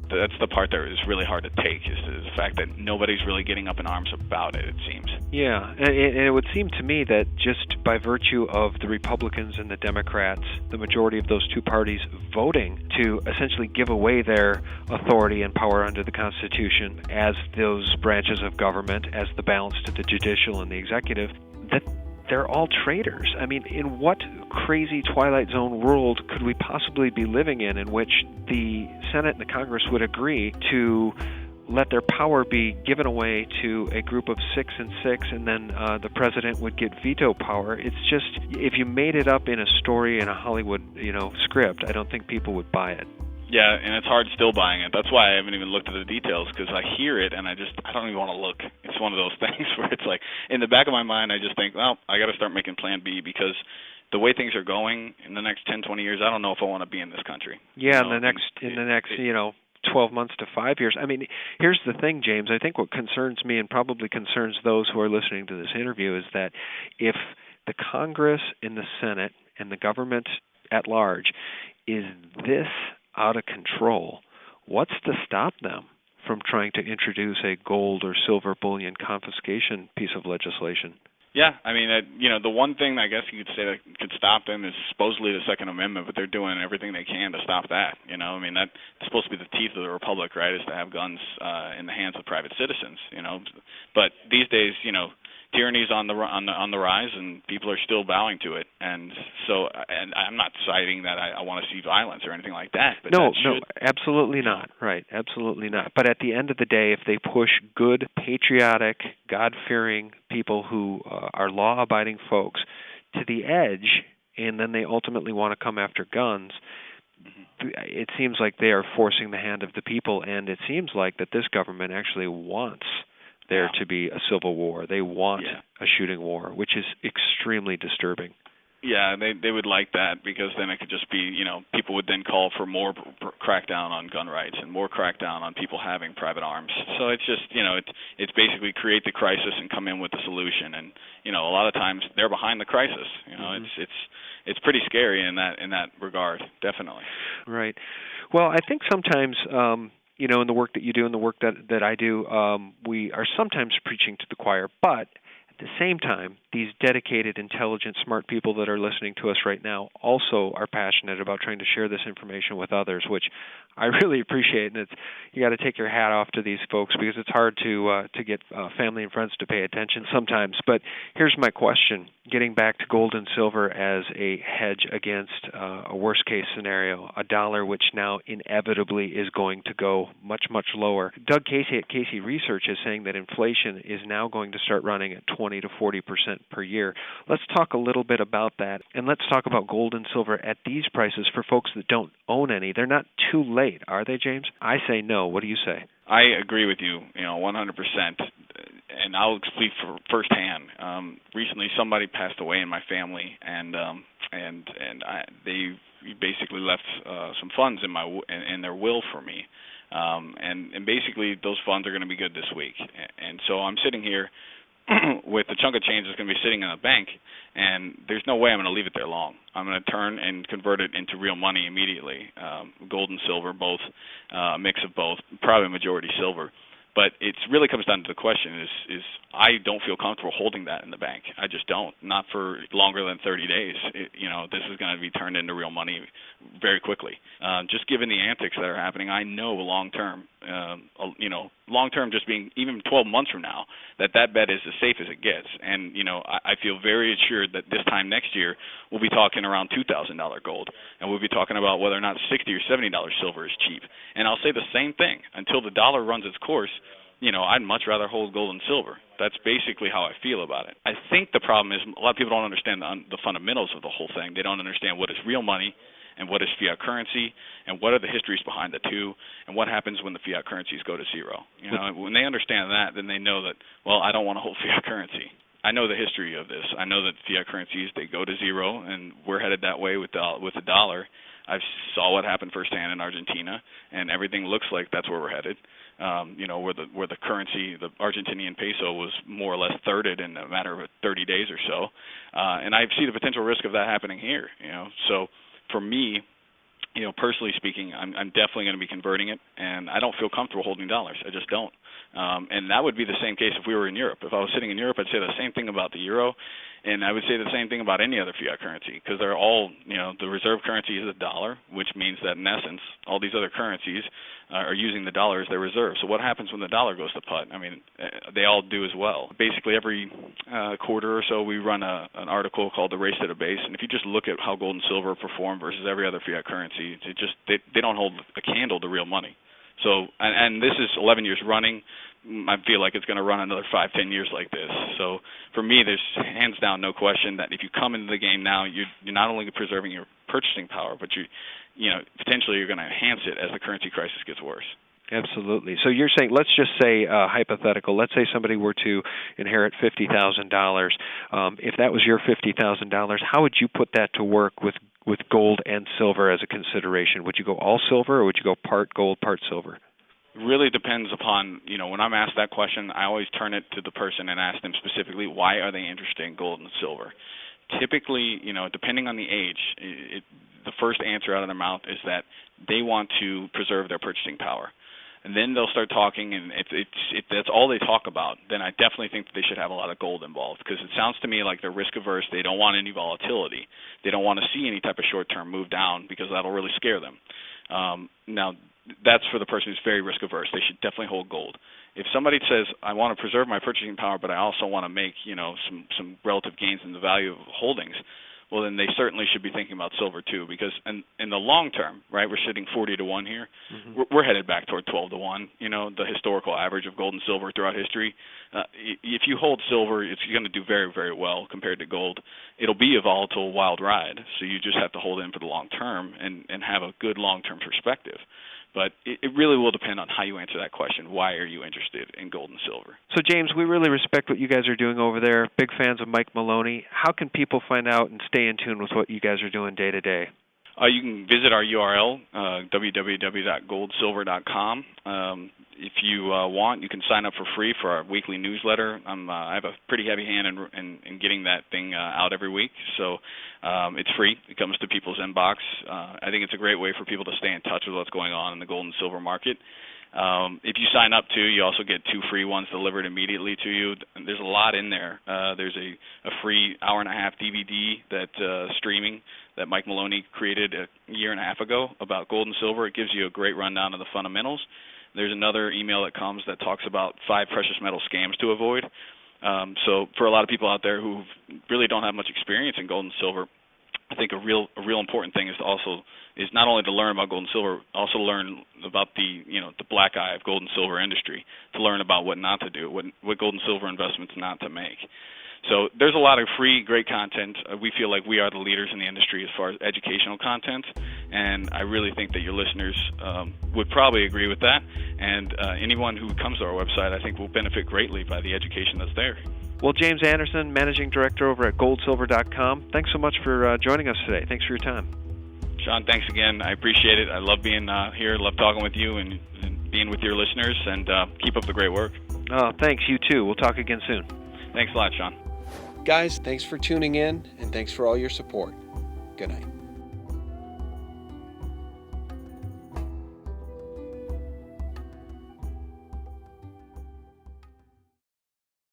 that's the part that is really hard to take, is the fact that nobody's really getting up in arms about it seems. Yeah, and it would seem to me that just by virtue of the Republicans and the Democrats, the majority of those two parties voting to essentially give away their authority and power under the Constitution as those branches of government, as the balance to the judicial and the executive, that they're all traitors. I mean, in what crazy Twilight Zone world could we possibly be living in which the Senate and the Congress would agree to let their power be given away to a group of 6 and 6, and then the president would get veto power? It's just, if you made it up in a story in a Hollywood, script, I don't think people would buy it. Yeah, and it's hard still buying it. That's why I haven't even looked at the details, because I hear it and I don't even want to look. It's one of those things where it's like, in the back of my mind, I just think, well, I got to start making Plan B, because the way things are going in the next 10, 20 years, I don't know if I want to be in this country. Yeah, in the next 12 months to 5 years. I mean, here's the thing, James. I think what concerns me and probably concerns those who are listening to this interview is that if the Congress and the Senate and the government at large is this out of control, what's to stop them from trying to introduce a gold or silver bullion confiscation piece of legislation? Yeah, I mean, the one thing I guess you could say that could stop them is supposedly the Second Amendment, but they're doing everything they can to stop that. I mean, that's supposed to be the teeth of the republic, right? Is to have guns in the hands of private citizens. But these days, tyranny's on the rise, and people are still bowing to it. And so, and I'm not citing that I want to see violence or anything like that. But no, absolutely not. Right, absolutely not. But at the end of the day, if they push good, patriotic, God-fearing people who are law-abiding folks to the edge, and then they ultimately want to come after guns, it seems like they are forcing the hand of the people, and it seems like that this government actually wants there to be a civil war. They want a shooting war, which is extremely disturbing. Yeah, they would like that, because then it could just be, people would then call for more crackdown on gun rights and more crackdown on people having private arms. So it's just, it's basically create the crisis and come in with the solution. And, a lot of times they're behind the crisis. It's pretty scary in that regard, definitely. Right. Well, I think sometimes in the work that you do and the work that I do, we are sometimes preaching to the choir, but at the same time, these dedicated, intelligent, smart people that are listening to us right now also are passionate about trying to share this information with others, which I really appreciate. And you got to take your hat off to these folks, because it's hard to get family and friends to pay attention sometimes. But here's my question, getting back to gold and silver as a hedge against a worst-case scenario, a dollar which now inevitably is going to go much, much lower. Doug Casey at Casey Research is saying that inflation is now going to start running at 20 to 40% per year. Let's talk a little bit about that, and let's talk about gold and silver at these prices for folks that don't own any. They're not too late, are they, James? I say no. What do you say? I agree with you, 100%. And I'll speak firsthand. Recently, somebody passed away in my family, and they basically left some funds in their will for me, and basically those funds are going to be good this week. And so I'm sitting here with a chunk of change that's going to be sitting in a bank, and there's no way I'm going to leave it there long. I'm going to turn and convert it into real money immediately, gold and silver, both, a mix of both, probably majority silver. But it really comes down to the question is I don't feel comfortable holding that in the bank. I just don't, not for longer than 30 days. This is going to be turned into real money very quickly. Just given the antics that are happening, I know long-term, long-term just being even 12 months from now, that bet is as safe as it gets. And, I feel very assured that this time next year we'll be talking around $2,000 gold, and we'll be talking about whether or not $60 or $70 silver is cheap. And I'll say the same thing. Until the dollar runs its course, I'd much rather hold gold and silver. That's basically how I feel about it. I think the problem is a lot of people don't understand the fundamentals of the whole thing. They don't understand what is real money and what is fiat currency and what are the histories behind the two and what happens when the fiat currencies go to zero. When they understand that, then they know that, well, I don't want to hold fiat currency. I know the history of this. I know that fiat currencies, they go to zero, and we're headed that way with the dollar. I saw what happened firsthand in Argentina, and everything looks like that's where we're headed. Where the currency, the Argentinian peso, was more or less thirded in a matter of 30 days or so, and I see the potential risk of that happening here. So for me, personally speaking, I'm definitely going to be converting it, and I don't feel comfortable holding dollars. I just don't. And that would be the same case if we were in Europe. If I was sitting in Europe, I'd say the same thing about the euro, and I would say the same thing about any other fiat currency, because they're all, the reserve currency is the dollar, which means that in essence, all these other currencies are using the dollar as their reserve. So what happens when the dollar goes to putt? I mean, they all do as well. Basically, every quarter or so, we run an article called "The Race to the Base," and if you just look at how gold and silver perform versus every other fiat currency, they don't hold a candle to real money. So, and this is 11 years running. I feel like it's going to run another 5-10 years like this. So for me, there's hands down no question that if you come into the game now, you're not only preserving your purchasing power, but potentially you're going to enhance it as the currency crisis gets worse. Absolutely. So you're saying, let's just say hypothetical. Let's say somebody were to inherit $50,000. If that was your $50,000, how would you put that to work with gold and silver as a consideration? Would you go all silver, or would you go part gold, part silver? Really depends upon, when I'm asked that question, I always turn it to the person and ask them specifically, why are they interested in gold and silver? Typically, depending on the age, the first answer out of their mouth is that they want to preserve their purchasing power. And then they'll start talking, and if that's all they talk about, then I definitely think that they should have a lot of gold involved, because it sounds to me like they're risk averse. They don't want any volatility. They don't want to see any type of short-term move down, because that'll really scare them. Now, that's for the person who's very risk averse. They should definitely hold gold. If somebody says, I want to preserve my purchasing power, but I also want to make some relative gains in the value of holdings, well, then they certainly should be thinking about silver too, because in the long term, right, we're sitting 40 to 1 here. Mm-hmm. We're headed back toward 12 to 1, the historical average of gold and silver throughout history. If you hold silver, it's going to do very, very well compared to gold. It'll be a volatile, wild ride, so you just have to hold in for the long term and have a good long-term perspective. But it really will depend on how you answer that question. Why are you interested in gold and silver? So, James, we really respect what you guys are doing over there. Big fans of Mike Maloney. How can people find out and stay in tune with what you guys are doing day to day? You can visit our URL, www.goldsilver.com. If you want, you can sign up for free for our weekly newsletter. I have a pretty heavy hand in getting that thing out every week, so it's free. It comes to people's inbox. I think it's a great way for people to stay in touch with what's going on in the gold and silver market. If you sign up too, you also get 2 free ones delivered immediately to you. There's a lot in there. There's a free hour-and-a-half DVD that streaming that Mike Maloney created a year and a half ago about gold and silver. It gives you a great rundown of the fundamentals. There's another email that comes that talks about 5 precious metal scams to avoid. So for a lot of people out there who really don't have much experience in gold and silver, I think a real important thing is not only to learn about gold and silver, also learn about the black eye of gold and silver industry, to learn about what not to do, what gold and silver investments not to make. So there's a lot of free, great content. We feel like we are the leaders in the industry as far as educational content, and I really think that your listeners would probably agree with that. And anyone who comes to our website, I think, will benefit greatly by the education that's there. Well, James Anderson, Managing Director over at goldsilver.com, thanks so much for joining us today. Thanks for your time. Sean, thanks again. I appreciate it. I love being here, love talking with you and being with your listeners, and keep up the great work. Oh, thanks. You too. We'll talk again soon. Thanks a lot, Sean. Guys, thanks for tuning in, and thanks for all your support. Good night.